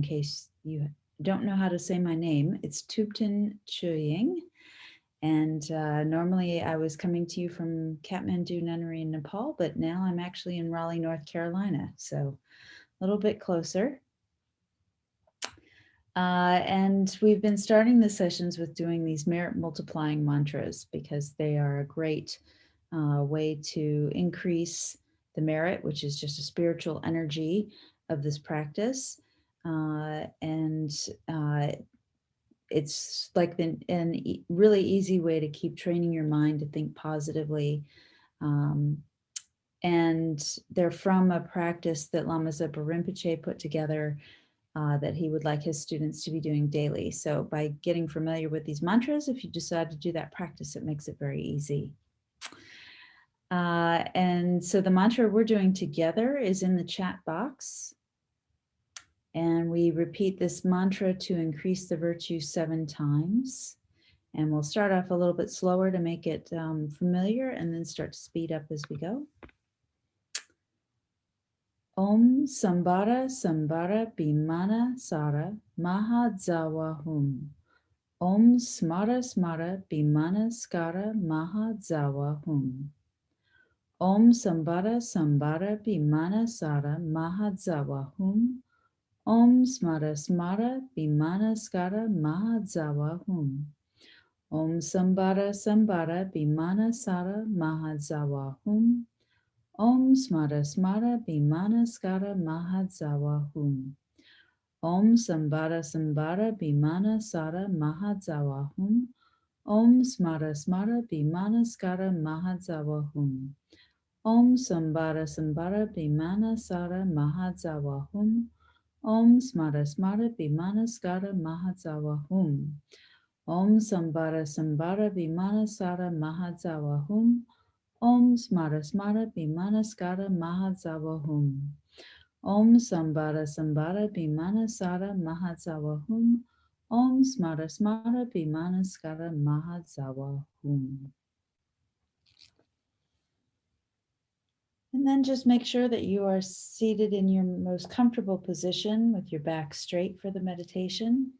case you don't know how to say my name. It's Thubten Chöying. And normally I was coming to you from Kathmandu Nunnery in Nepal, but now I'm actually in Raleigh, North Carolina. So a little bit closer. And we've been starting the sessions with doing these merit multiplying mantras because they are a great way to increase the merit, which is just a spiritual energy of this practice. It's like a really easy way to keep training your mind to think positively. And they're from a practice that Lama Zopa Rinpoche put together that he would like his students to be doing daily. So by getting familiar with these mantras, if you decide to do that practice, it makes it very easy. And so the mantra we're doing together is in the chat box. And we repeat this mantra to increase the virtue 7 times. And we'll start off a little bit slower to make it familiar and then start to speed up as we go. Om SAMBHARA SAMBHARA BIMANA SARA MAHA DZAWA HUM. Om SMARA SMARA BIMANA SKARA MAHA DZAWA HUM. Om SAMBHARA SAMBHARA BIMANA SARA MAHA DZAWA HUM. Om SMARA SMARA BIMANA SKARA MAHA DZAWA HUM. Om SAMBHARA SAMBHARA BIMANA SARA MAHA DZAWA HUM. Om SMARA SMARA BIMANA SKARA MAHA DZAWA HUM. Om SAMBHARA SAMBHARA BIMANA SARA MAHA DZAWA HUM. Om SMARA SMARA BIMANA SKARA MAHA DZAWA HUM. Om SAMBHARA SAMBHARA BIMANA SARA MAHA DZAWA HUM. Om SMARA SMARA BIMANA SKARA MAHA DZAWA HUM. Om SAMBHARA SAMBHARA BIMANA SARA MAHA DZAWA HUM. Om SMARA SMARA BIMANA SKARA MAHA DZAWA HUM. Om SAMBHARA SAMBHARA BIMANA SARA MAHA DZAWA HUM. Om SMARA SMARA BIMANA SKARA MAHA DZAWA HUM. And then just make sure that you are seated in your most comfortable position with your back straight for the meditation.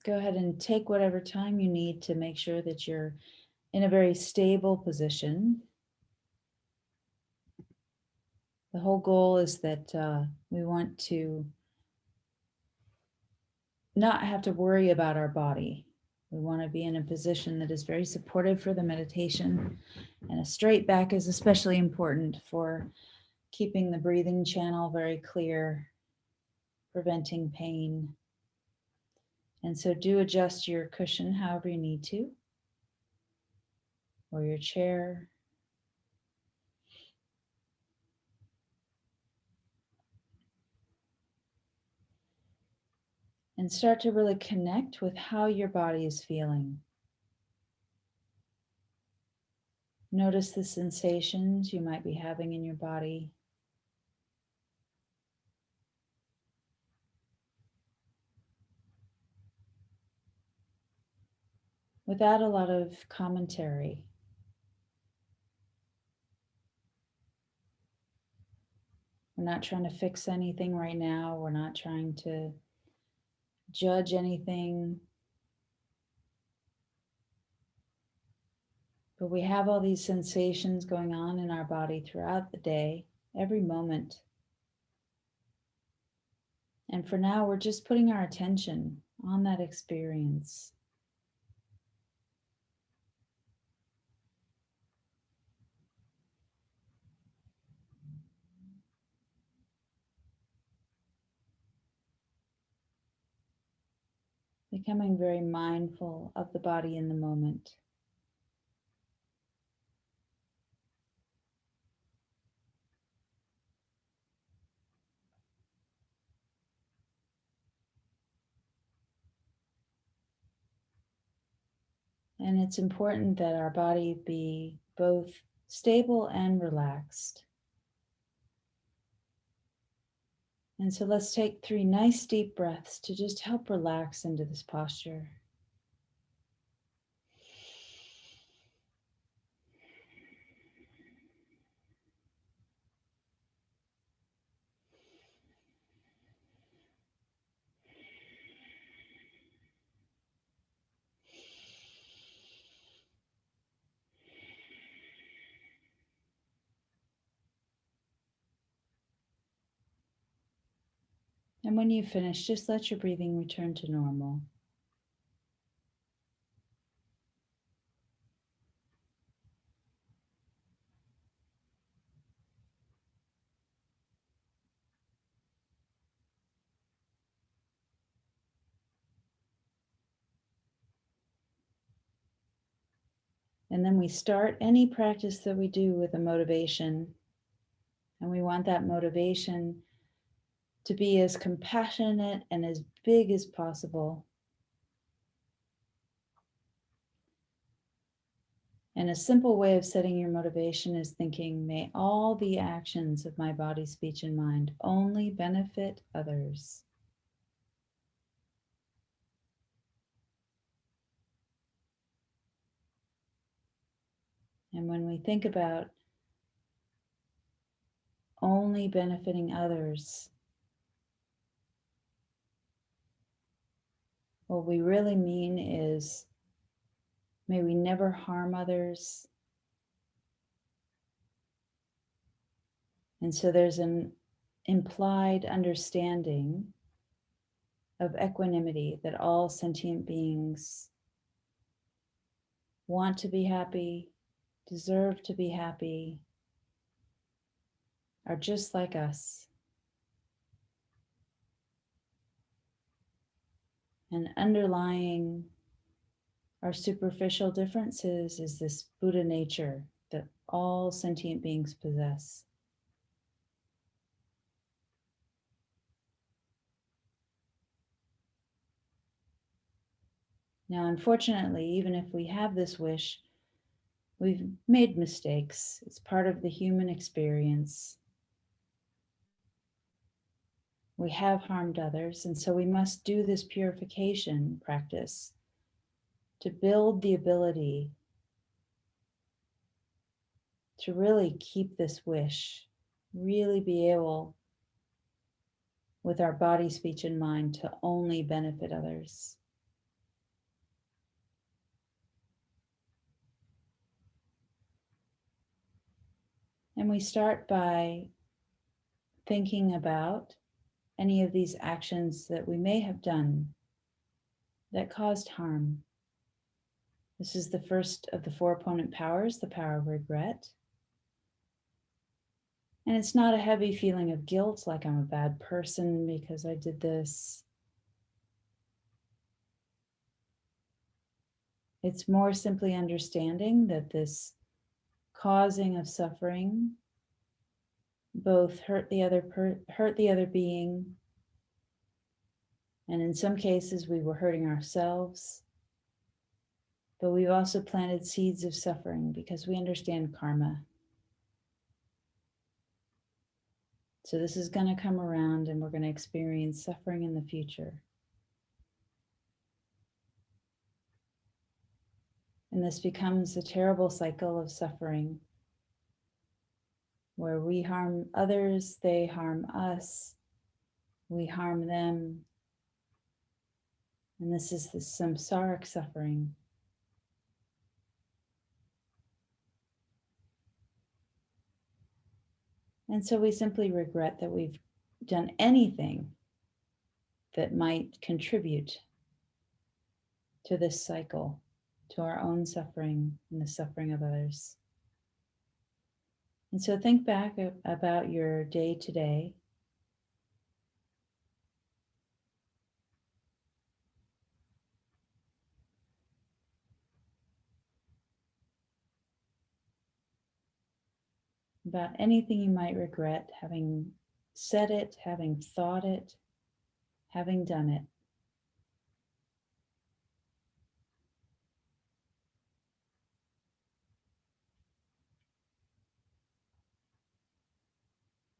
Go ahead and take whatever time you need to make sure that you're in a very stable position. The whole goal is that we want to not have to worry about our body. We want to be in a position that is very supportive for the meditation, and a straight back is especially important for keeping the breathing channel very clear, preventing pain. And so do adjust your cushion however you need to, or your chair. And start to really connect with how your body is feeling. Notice the sensations you might be having in your body. Without a lot of commentary. We're not trying to fix anything right now. We're not trying to judge anything. But we have all these sensations going on in our body throughout the day, every moment. And for now, we're just putting our attention on that experience. Becoming very mindful of the body in the moment. And it's important that our body be both stable and relaxed. And so let's take 3 nice deep breaths to just help relax into this posture. And when you finish, just let your breathing return to normal. And then we start any practice that we do with a motivation. And we want that motivation to be as compassionate and as big as possible. And a simple way of setting your motivation is thinking, may all the actions of my body, speech, and mind only benefit others. And when we think about only benefiting others, what we really mean is, may we never harm others. And so there's an implied understanding of equanimity, that all sentient beings want to be happy, deserve to be happy, are just like us. And underlying our superficial differences is this Buddha nature that all sentient beings possess. Now, unfortunately, even if we have this wish, we've made mistakes. It's part of the human experience. We have harmed others, and so we must do this purification practice to build the ability to really keep this wish, really be able, with our body, speech, and mind, to only benefit others. And we start by thinking about any of these actions that we may have done that caused harm. This is the first of the 4 opponent powers, the power of regret. And it's not a heavy feeling of guilt, like I'm a bad person because I did this. It's more simply understanding that this causing of suffering both hurt the other being, and in some cases we were hurting ourselves, but we've also planted seeds of suffering because we understand karma. So this is going to come around and we're going to experience suffering in the future. And this becomes a terrible cycle of suffering where we harm others, they harm us, we harm them. And this is the samsaric suffering. And so we simply regret that we've done anything that might contribute to this cycle, to our own suffering and the suffering of others. And so think back about your day today. About anything you might regret, having said it, having thought it, having done it.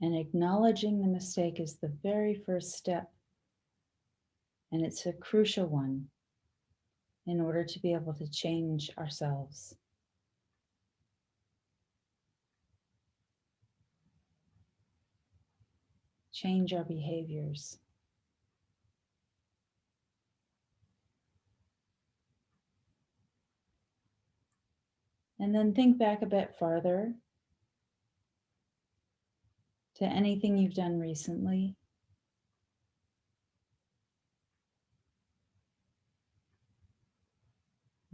And acknowledging the mistake is the very first step. And it's a crucial one in order to be able to change ourselves. Change our behaviors. And then think back a bit farther to anything you've done recently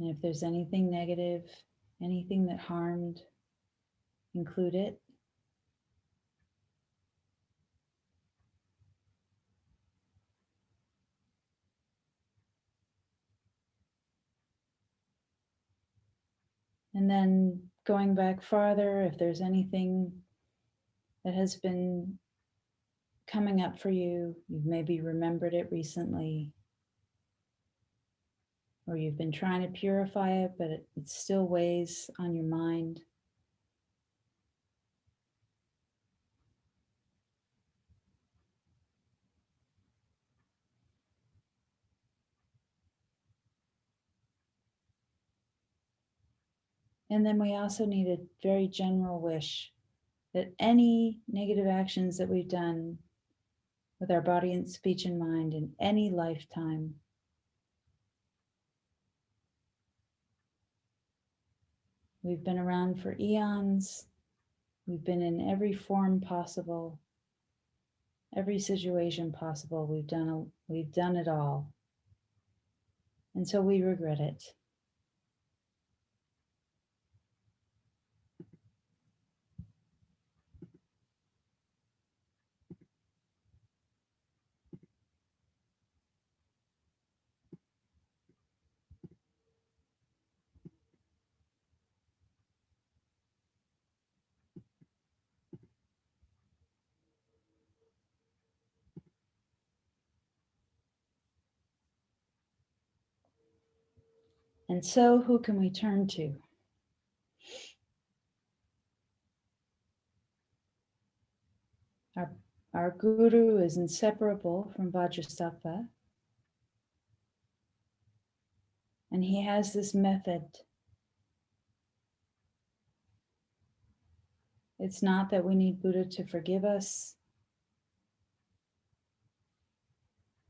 And if there's anything negative, anything that harmed, include it. And then going back farther, if there's anything that has been coming up for you, you've maybe remembered it recently, or you've been trying to purify it, but it still weighs on your mind. And then we also need a very general wish that any negative actions that we've done with our body and speech and mind in any lifetime, we've been around for eons, we've been in every form possible, every situation possible, we've done it all. And so we regret it. And so who can we turn to? Our guru is inseparable from Vajrasattva, and he has this method. It's not that we need Buddha to forgive us,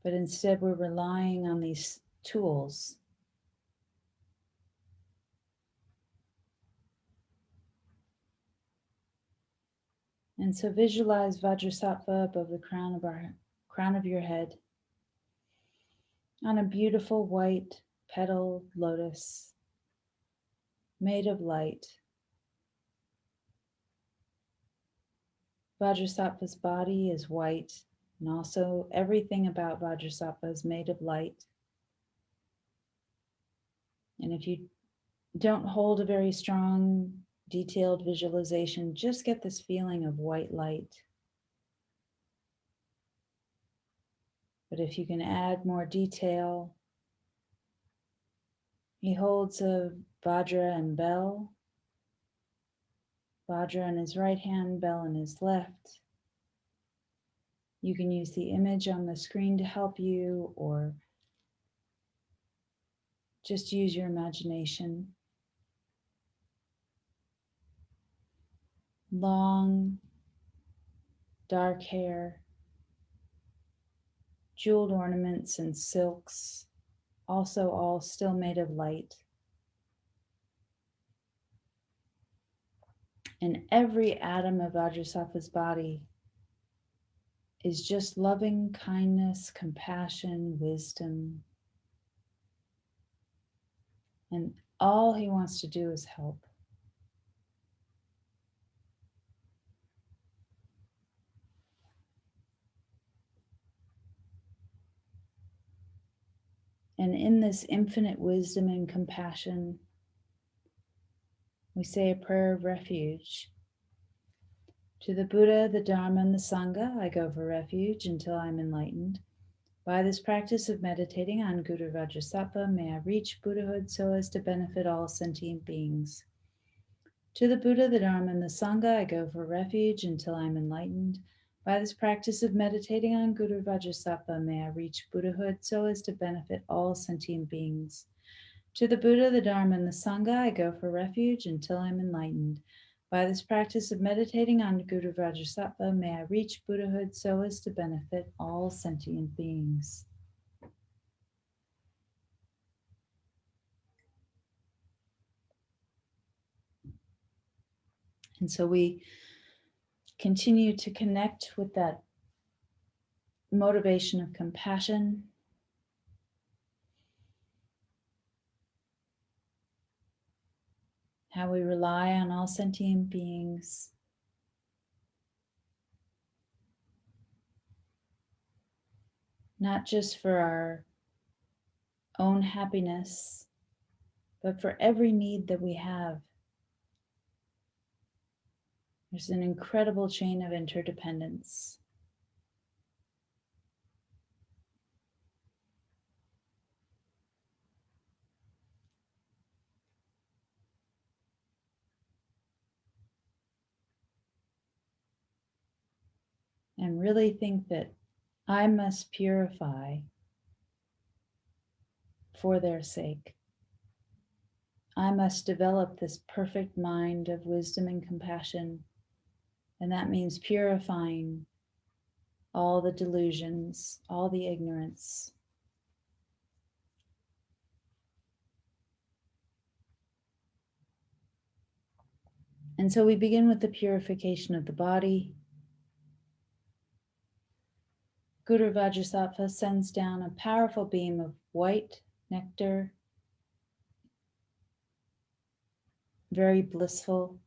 but instead we're relying on these tools. And so visualize Vajrasattva above the crown of your head on a beautiful white petaled lotus made of light. Vajrasattva's body is white, and also everything about Vajrasattva is made of light. And if you don't hold a very strong, detailed visualization, just get this feeling of white light. But if you can add more detail, he holds a Vajra and bell. Vajra in his right hand, bell in his left. You can use the image on the screen to help you, or just use your imagination. Long, dark hair, jeweled ornaments and silks, also all still made of light. And every atom of Vajrasattva's body is just loving kindness, compassion, wisdom. And all he wants to do is help. And in this infinite wisdom and compassion, we say a prayer of refuge. To the Buddha, the Dharma, and the Sangha, I go for refuge until I'm enlightened. By this practice of meditating on Guru Vajrasattva, may I reach Buddhahood so as to benefit all sentient beings. To the Buddha, the Dharma, and the Sangha, I go for refuge until I'm enlightened. By this practice of meditating on Guru Vajrasattva, may I reach Buddhahood so as to benefit all sentient beings. To the Buddha, the Dharma, and the Sangha, I go for refuge until I'm enlightened. By this practice of meditating on Guru Vajrasattva, may I reach Buddhahood so as to benefit all sentient beings. And so we continue to connect with that motivation of compassion. how we rely on all sentient beings, not just for our own happiness, but for every need that we have. There's an incredible chain of interdependence. And really think that I must purify for their sake. I must develop this perfect mind of wisdom and compassion. And that means purifying all the delusions, all the ignorance. And so we begin with the purification of the body. Guru Vajrasattva sends down a powerful beam of white nectar, very blissful.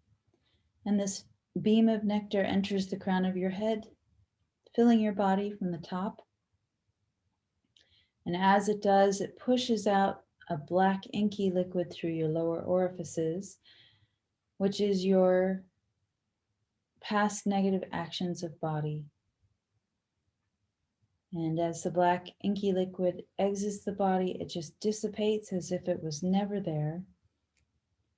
And this beam of nectar enters the crown of your head, filling your body from the top. And as it does, it pushes out a black inky liquid through your lower orifices, which is your past negative actions of body. And as the black inky liquid exits the body, it just dissipates as if it was never there,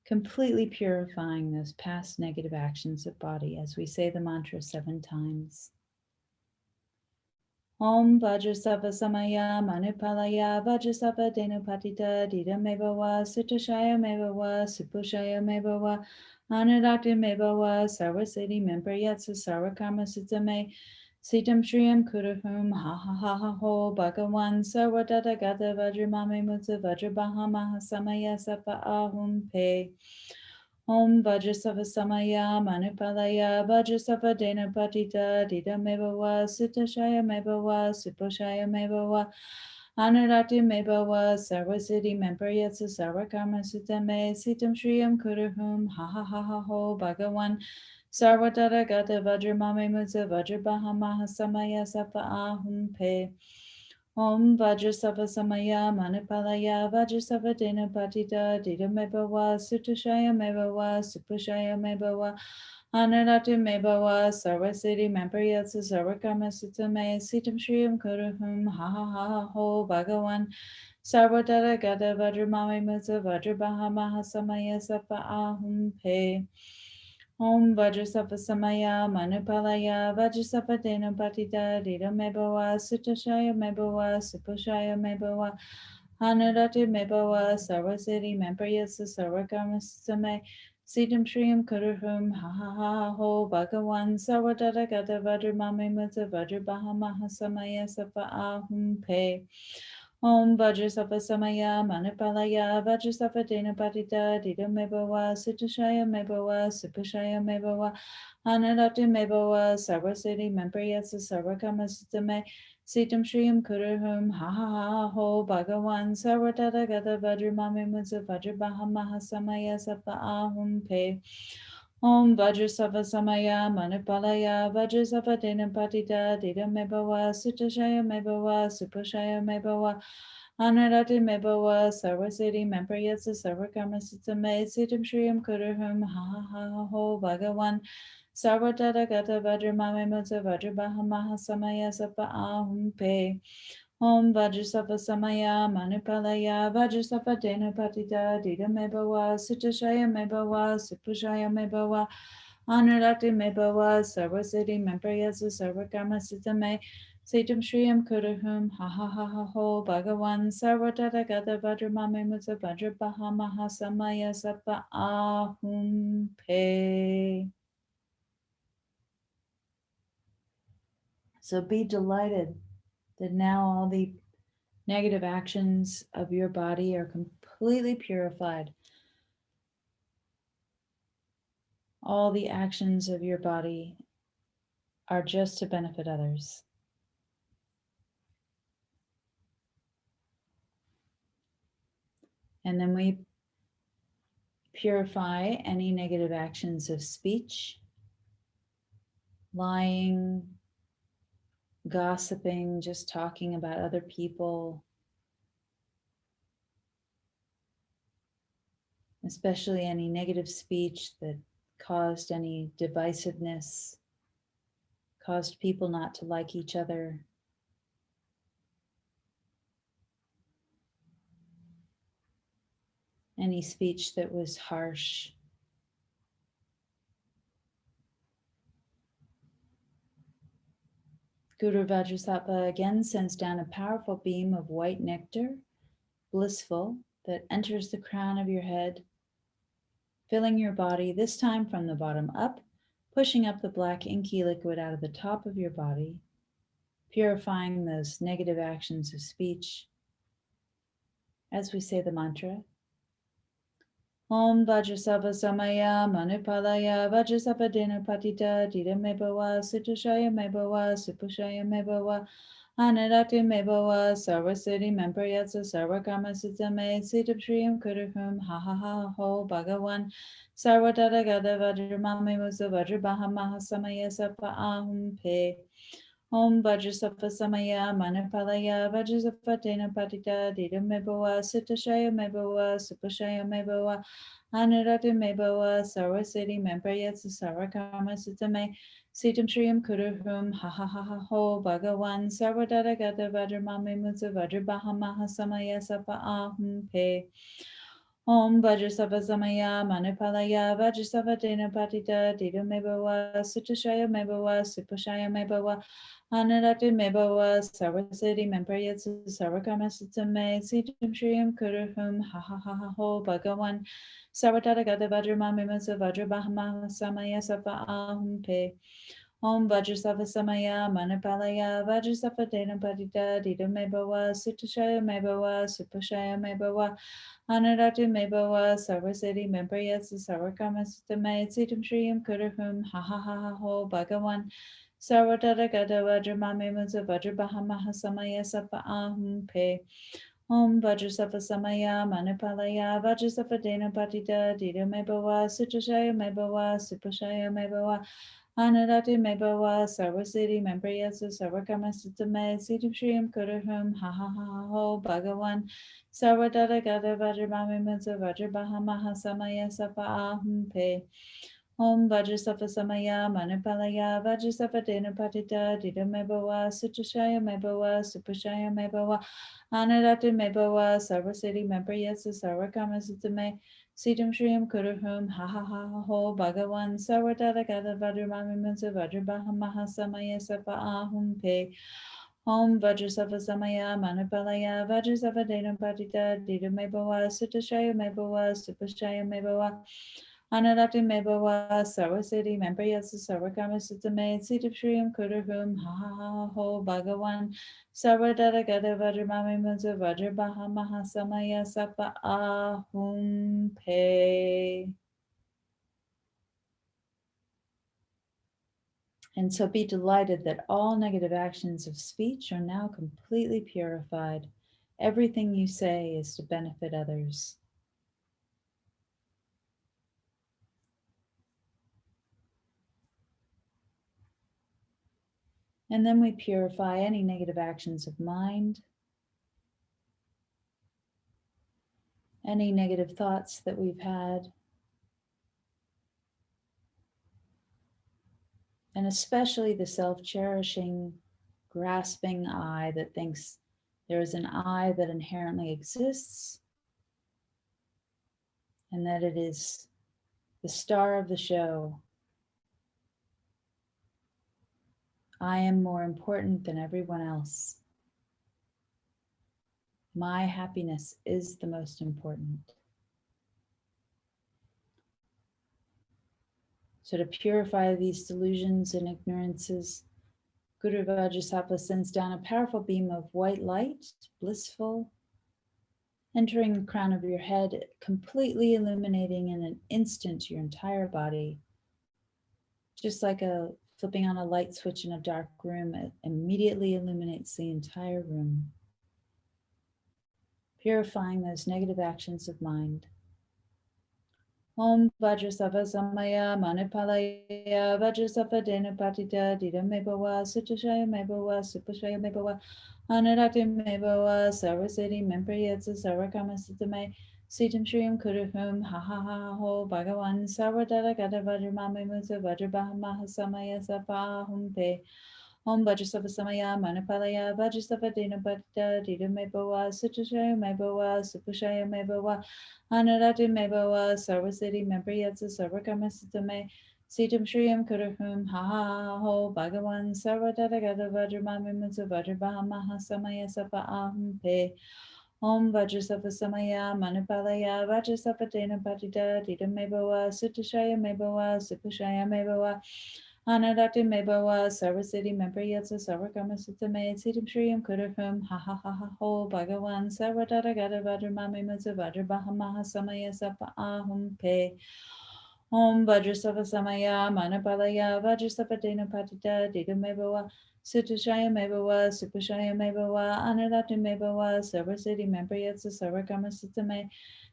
completely purifying those past negative actions of body as we say the mantra 7 times. Om Vajrasattva Samaya Manipalaya Vajrasattva Denupatita Didameva Va Sutashaya Meva Va Supushaya Meva Va Anadakti Meva Va Sarvasiddhi Memprayatsa Sarvakarma Sutame Sitam Shriyam Kudahum Ha Ha Ha Ha Ho Bhagavan Sarvadata Gata Vajramame Mutsa Vajrabaha Maha Samaya Safa Ahum Pe Om Vajrasattva Samaya Manipalaya Vajrasattva Dena Patita Dida Meva Sutashaya Meva Suposhaya Meva Anurati Meva Sarvasiddhi Memprayatsa Sarvakarma Sutame Sitam Shriyam Kudahum Ha Ha Ha Ha Ho Bhagavan Sarvadata Gata Vajramame Mutsa Vajrabaha Maha Samaya Safa Ahum Pe Om Vajrasattva Samaya Manipalaya Vajrasattva Dena Patita Dida Meva Sutashaya Meva Supushaya Meva Anurati Meva Sarvasiddhi Memprayatsa Sarvakarma Sutame Sitam Shriyam Kudahum Ha Ha Ha Ha Ho Bhagavan Sarvadata Gata Vajramame Mutsa Vajrabaha Maha Samaya Safa Ahum Pe Om Vajrasattva Samaya Manipalaya Vajrasattva Dena Patita Dida Meva Sutashaya Meva Supushaya Meva Anurati Meva Sarvasiddhi Memprayatsa Sarvakarma Sutame Siddham Shriyam Kudahum Ha Ha Ha Ho Bhagavan Sarvadata Gata Vajramame Mutsa Vajrabaha Maha Samaya Safa Ahum Pe Om Vajrasattva Samaya Manipalaya Vajrasattva Dena Patita Dida Meva Sutashaya Meva Supushaya Meva Anurati Meva Sarvasiddhi Memprayatsa Sarvakarma Sutame Sitam Shriyam Kudahum Ha Ha Ha Ho Bhagavan Sarvadata Gata Vajramame Mutsa Vajrabaha Maha Samaya Safa Ahum Pe Om Vajrasattva Samaya Manipalaya Vajrasattva Dena Patita Dida Meva Sutashaya Meva Supushaya Meva Anurati Meva Sarvasiddhi Memprayatsa Sarvakarma Sutame Sitam Shriyam Kudahum Ha Ha Ha Ho Bhagavan Sarvadata Gata Vajramame Mutsa Vajrabaha Maha Samaya Safa Ahum Pe Om Vajrasattva Samaya Manipalaya Vajrasattva Dena Patita Dida Meva Sutashaya Meva Supushaya Meva Anurati Meva Sarvasiddhi Memprayatsa Sarvakarma Sutame Sitam Shriyam Kudahum Ha Ha Ha Ha Ho Bhagavan Sarvadata Gata Vajramame Mutsa Vajrabaha Maha Samaya Safa Ahum Pe. So be delighted that now all the negative actions of your body are completely purified. All the actions of your body are just to benefit others. And then we purify any negative actions of speech, lying, gossiping, just talking about other people, especially any negative speech that caused any divisiveness, caused people not to like each other. Any speech that was harsh. Guru Vajrasattva again sends down a powerful beam of white nectar, blissful, that enters the crown of your head, filling your body, this time from the bottom up, pushing up the black inky liquid out of the top of your body, purifying those negative actions of speech. As we say the mantra, Om Vajrasattva Samaya Manipalaya Vajrasattva Dena Patita Dida Mebawa Sutushaya Mebawa Supushaya Mebawa Anadati Mebawa Sarvasiti Memprayatsa Sarvakama Sutame Sitabshriyam Kuruhum Ha Ha Ha Ho Bhagavan Sarvatata Gada Vajramami Musa Vajrabaha Mahasamaya Sapa Ahum Pe Om Vajrasattva Samaya Manipalaya Vajrasattva Dena Patita Dida Mebawa Sutushaya Mebawa Supushaya Mebawa Anurati Mebawa Sarvasiti Memprayatsa Sarvakama Sutame Sitam Shriyam Kuruhum Ha Ha Ha Ha Ho Bhagavan Sarvadata Gata Vajramami Mutsa Vajrabaha Mahasamaya Sapa Ahum Pe Om Vajrasattva Samaya Manipalaya Vajrasattva Dena Patita Dida Mebawa Sutushaya Mebawa Supushaya Mebawa Anurati Mebawa Sarvasiti Memprayatsa Sarvakama Sutame Sitam Shriyam Kuruhum Ha Ha Ha Ha Ho Bhagavan Sarvatata Gata Vajramami Mutsa Vajrabaha Mahasamaya Sapa Ahum Pe Om Vajrasattva Samaya Manipalaya Vajrasattva Dena Patita Dida Mebawa Sutushaya Mebawa Supushaya Mebawa Anurati Mebawa Sarvasiti Memprayatsa Sarvakama Sutame Sitam Shriyam Kuruhum Ha Ha Ha Ha Ho Bhagavan Sarvatata Gata Vajramami Mutsa Vajrabaha Mahasamaya Sapa Ahum Pe Om Vajrasattva Samaya Manipalaya Vajrasattva Dena Patita Dida Mebawa Sutushaya Mebawa Supushaya Mebawa Anurati Mebawa Sarvasiti Memprayatsa Sarvakama Sutame Sitam Shriyam Kuruhum Ha Ha Ha Ha Ho Bhagavan Sarvatata Gata Vajramami Mutsa Vajrabaha Mahasamaya Sapa Ahum Pe Om Vajrasattva Samaya Manipalaya Vajrasattva Dena Patita Dida Mebawa Sutushaya Mebawa Supushaya Mebawa Anurati Mebawa Sarvasiti Memprayatsa Sarvakama Sutame Sitam Shriyam Kuruhum Ha Ha Ha Ha Ho Bhagavan Sarvatata Gata Vajramami Mutsa Vajrabaha Mahasamaya Sapa Ahum Pe Om Vajrasattva Samaya Manipalaya Vajrasattva Dena Patita Dida Mebawa Sutushaya Mebawa Supushaya Mebawa Anurati Mebawa Sarvasiti Memprayatsa Sarvakama Sutame Sitam Shriyam Kuruhum Ha Ha Ha Ho Bhagavan Sarvatata Gata Vajramami Mutsa Vajrabaha Mahasamaya Sapa Ahum Pe. And so be delighted that all negative actions of speech are now completely purified. Everything you say is to benefit others. And then we purify any negative actions of mind, any negative thoughts that we've had, and especially the self-cherishing, grasping I that thinks there is an I that inherently exists and that it is the star of the show. I am more important than everyone else. My happiness is the most important. So to purify these delusions and ignorances, Guru Vajrasattva sends down a powerful beam of white light, blissful, entering the crown of your head, completely illuminating in an instant your entire body. Just like flipping on a light switch in a dark room, it immediately illuminates the entire room, purifying those negative actions of mind. Om Vajrasattva Samaya Manipalaya Vajrasattva Dena Patita Dida Mebawa Sutashaya Mebawa Supashaya Mebawa Anarati Mebawa Sarasati Mempriyatsa Sarakama Sitame Sitam Shriyam Kuruhum Ha Ha Ha Ho Bhagavan Sarvadara Gata Vajramami Musa Vajrabahama Samaya Sapahum Pe Om Vajrasattva Samaya Manipalaya Vajrasattva Dena Patita Dida Mebawa Sutashaya Mebawa Supashaya Mebawa Anarati Mebawa Sarvasiti Mempriyatsa Sarvakamasitame Sitam Shriyam Kuruhum Ha Ha Ho Bhagavan Sarvadadagata Vajramami Mutsa Vajrabahamaha Samaya Sapa Ahum Pe Om Vajrasattva Samaya Manipalaya Vajrasattva Dena Patita Dita Mebawa Sutashaya Mebawa Supashaya Mebawa Anadati Mebawa Sarvasiti Mempriyatsa Sarvakamasitame Sitam Shriyam Kuruhum Ha Ha Ha Ha Ho Bhagavan Sarvadadagata Vajramami Mutsa Vajrabahamaha Samaya Sapa Ahum Pe Om Vajrasattva Samaya Manipalaya Vajrasattva Dena Patita Dita Mebawa Sutashaya Mebawa Supashaya Mebawa Anadati Mebawa Sarvasiti Mempriyatsa Sarvakamasitame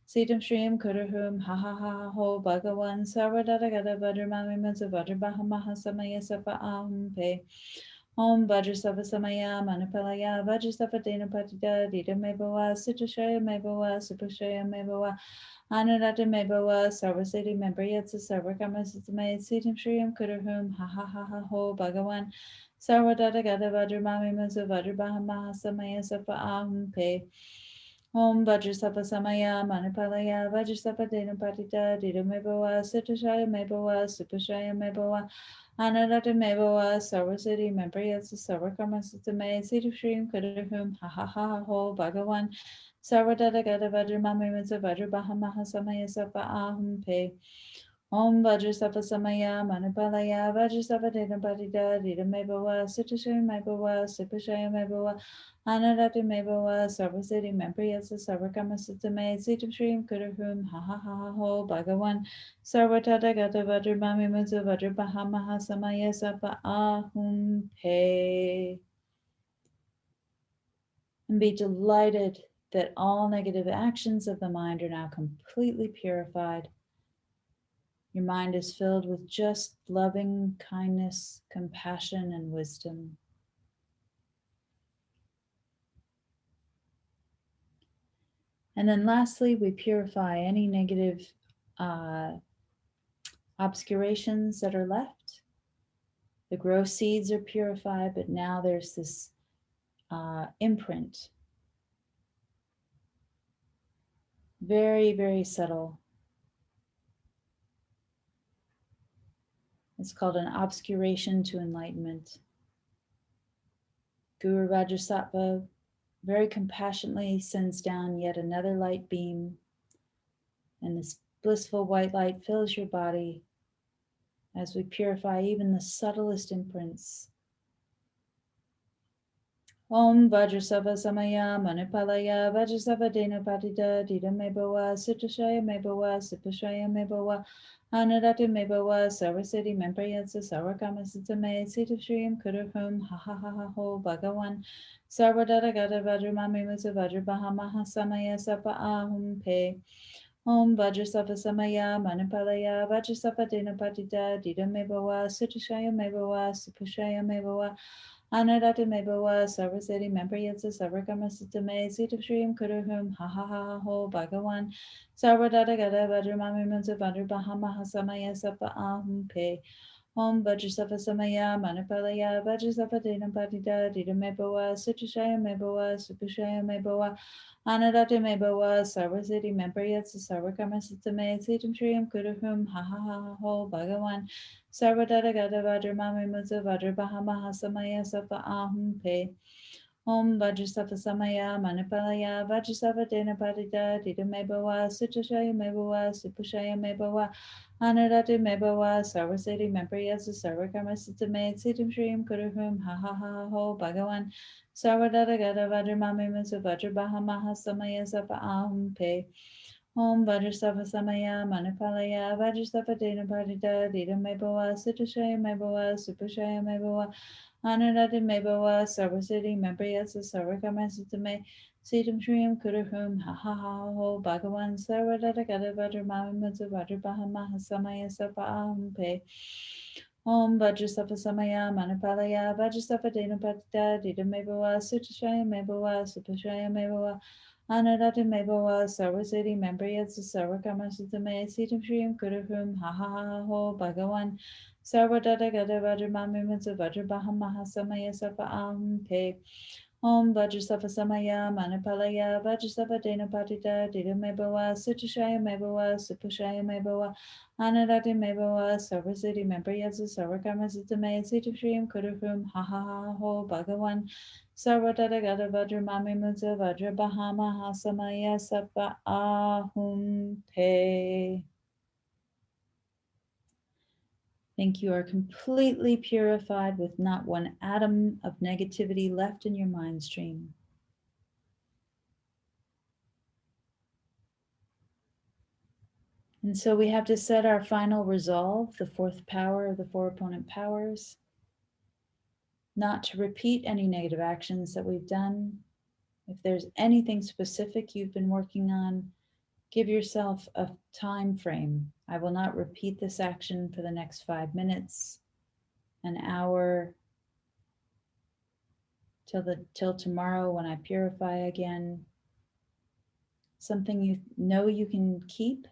Sitam Shriyam Kuruhum Ha Ha Ha Ho Bhagavan Sarvadadagata Vajramami Mutsa Vajrabahamaha Samaya Sapa Ahum Pe Om Vajrasattva Samaya Manipalaya Vajrasattva Dena Patita Dita Mebawa Sutashaya Mebawa Supashaya Mebawa Anurata Mebawa Sarvasiti Membriyatsa Sarvakamasitame Sitam Shriyam Kuruhum Ha Ha Ha Ha Ho Bhagavan Sarvadata Gata Vajramami Musa Vajrabahamaha Samaya Sapa Ahum Pe Om Vajrasattva Samaya Manipalaya Vajrasattva Dena Patita Dita Mebawa Sutashaya Mebawa Supashaya Mebawa Anurata Mebawa Sarvasiti Membriyatsa Sarvakamasitame Sitam Shriyam Kuruhum Ha Ha Ha Ha Ho Bhagavan Sarvadata Gata Vajramami Mutsa Vajrabahamaha Samaya Sapa Ahum Pe Om Vajrasattva Samaya Manipalaya Vajrasattva Dena Patita Dita Mebawa Sutashaya Mebawa Supashaya Mebawa Anadati Mebawa Sarvasiti Mempriyatsa Sarvakamasitame Sitam Shriyam Kuruhum Ha Ha Ha Ha Ho Bhagavan Sarvatata Gata Vajramami Mutsa Vajrabahamaha Samaya Sapa Ahum Pe. And be delighted that all negative actions of the mind are now completely purified. Your mind is filled with just loving kindness, compassion, and wisdom. And then lastly, we purify any negative obscurations that are left. The gross seeds are purified, but now there's this imprint. Very, very subtle. It's called an obscuration to enlightenment. Guru Vajrasattva very compassionately sends down yet another light beam, and this blissful white light fills your body as we purify even the subtlest imprints. Om Vajrasattva Samaya Manipalaya Vajrasattva Dena Patita Dita Mebawa Sutashaya Mebawa Supashaya Mebawa Anadati Mebawa Sarvasiti Mempriyatsa Sarvakamasitame Sitam Shriyam Kuruhum Ha Ha Ha Ha Ho Bhagavan Sarvadata Gata Vajramami Musa Vajrabahamaha Samaya Sapa Ahum Pe Om Vajrasattva Samaya Manipalaya Vajrasattva Dena Patita Dita Mebawa Sutashaya Mebawa Supashaya Mebawa Anadati Mebawa Sarvaseti Mempriyatsa Sarvakamasitame Sitam Shriyam Kuruhum Ha Ha Ha Ho Bhagavan Sarvadata Gata Vajramami Mutsa Vajrabahamaha Samaya Sapa Ahum Pe Om Vajrasattva Samaya Manipalaya Vajrasattva Dena Patita Dita Mebawa Sutashaya Mebawa Supashaya Mebawa Anadati Mebawa Sarvaseti Mempriyatsa Sarvakamasitame Sitam Shriyam Kuruhum Ha Ha Ha Ho Bhagavan Sarvadata Gata Vajramami Mutsa Vajrabahamaha Samaya Sapa Ahum Pe Om Vajrasattva Samaya Manipalaya Vajrasattva Dena Patita Dita Mebawa Sutashaya Mebawa Supashaya Mebawa Anadati Mebawa Sarvaseti Mempriyatsa Sarvakamasitame Sitam Shriyam Kuruhum Ha Ha Ha Ho Bhagavan Sarvadata Gata Vajramami Mutsa Vajrabahamaha Samaya Sapa Ahum Pe Om Vajrasattva Samaya Manipalaya Vajrasattva Dena Padita Dita Mebawa Sitashaya Mebawa Supashaya Mebawa Anurata Mebawa Sarvasiti Membriyasa Sarvakamasitame Sitam Shriyam Kudahum Ha Ha Ha Ho Bhagavan Sarvadata Gada Vajramamimata Vajrabaha Maha Samaya Sapaham Pe Om Vajrasattva Samaya Manipalaya Vajrasattva Dena Padita Dita Mebawa Sitashaya Mebawa Supashaya Mebawa Anurata Mebawa Sarvasiti Membriyasa Sarvakamasitame Sitam Shriyam Kudahum Ha Ha Ha Ho Bhagavan Sarvadata Gada Vajramamimata Vajrabaha Maha Samaya Sapaham Pe Om Vajrasattva Samaya Manipalaya Vajrasattva Dena Patita Dita Mebawa Sutashaya Mebawa Supashaya Mebawa Anurata Mebawa Sarvasiti Membriyasa Sarvakamasitame Sitam Shriyam Kudahum Ha Ha Ha Ho Bhagavan Sarvadata Gada Vajramamimata Vajrabaha Maha Samaya Sapaham Pe. Think you are completely purified with not one atom of negativity left in your mind stream. And so we have to set our final resolve, the fourth power of the four opponent powers, not to repeat any negative actions that we've done. If there's anything specific you've been working on, give yourself a time frame. I will not repeat this action for the next 5 minutes, an hour, till tomorrow when I purify again. Something you know you can keep.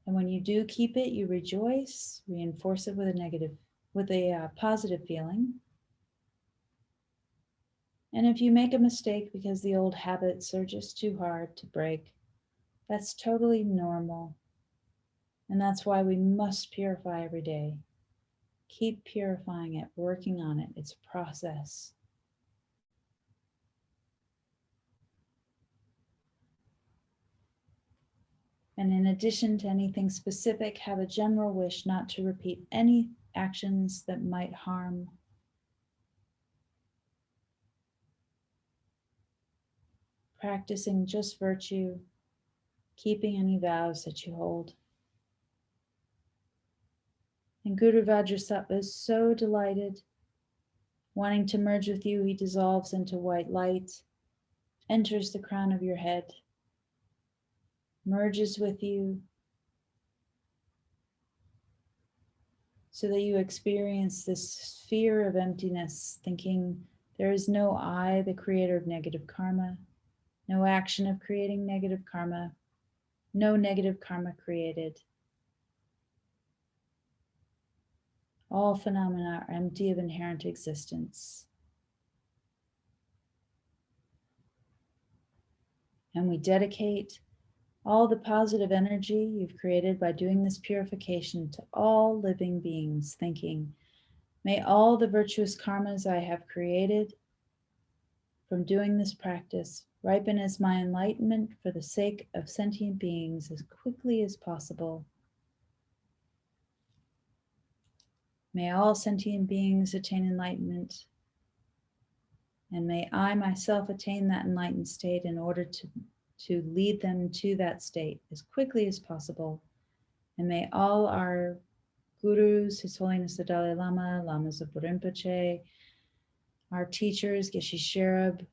And when you do keep it, you rejoice, reinforce it with a positive feeling. And if you make a mistake because the old habits are just too hard to break, that's totally normal. And that's why we must purify every day. Keep purifying it, working on it. It's a process. And in addition to anything specific, have a general wish not to repeat any actions that might harm. Practicing just virtue, keeping any vows that you hold. And Guru Vajrasattva is so delighted. Wanting to merge with you, he dissolves into white light, enters the crown of your head, merges with you, so that you experience this sphere of emptiness, thinking there is no I, the creator of negative karma, no action of creating negative karma, no negative karma created. All phenomena are empty of inherent existence. And we dedicate all the positive energy you've created by doing this purification to all living beings, thinking, may all the virtuous karmas I have created from doing this practice ripen as my enlightenment for the sake of sentient beings as quickly as possible. May all sentient beings attain enlightenment, and may I myself attain that enlightened state in order to lead them to that state as quickly as possible. And may all our gurus, His Holiness the Dalai Lama, Lama Zopa Rinpoche, our teachers, Geshe Sherab,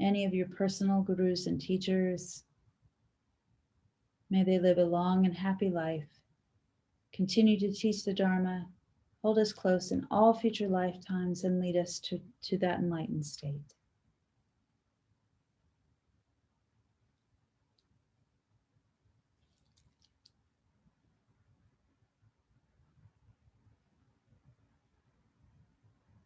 any of your personal gurus and teachers, may they live a long and happy life, continue to teach the Dharma, hold us close in all future lifetimes, and lead us to that enlightened state.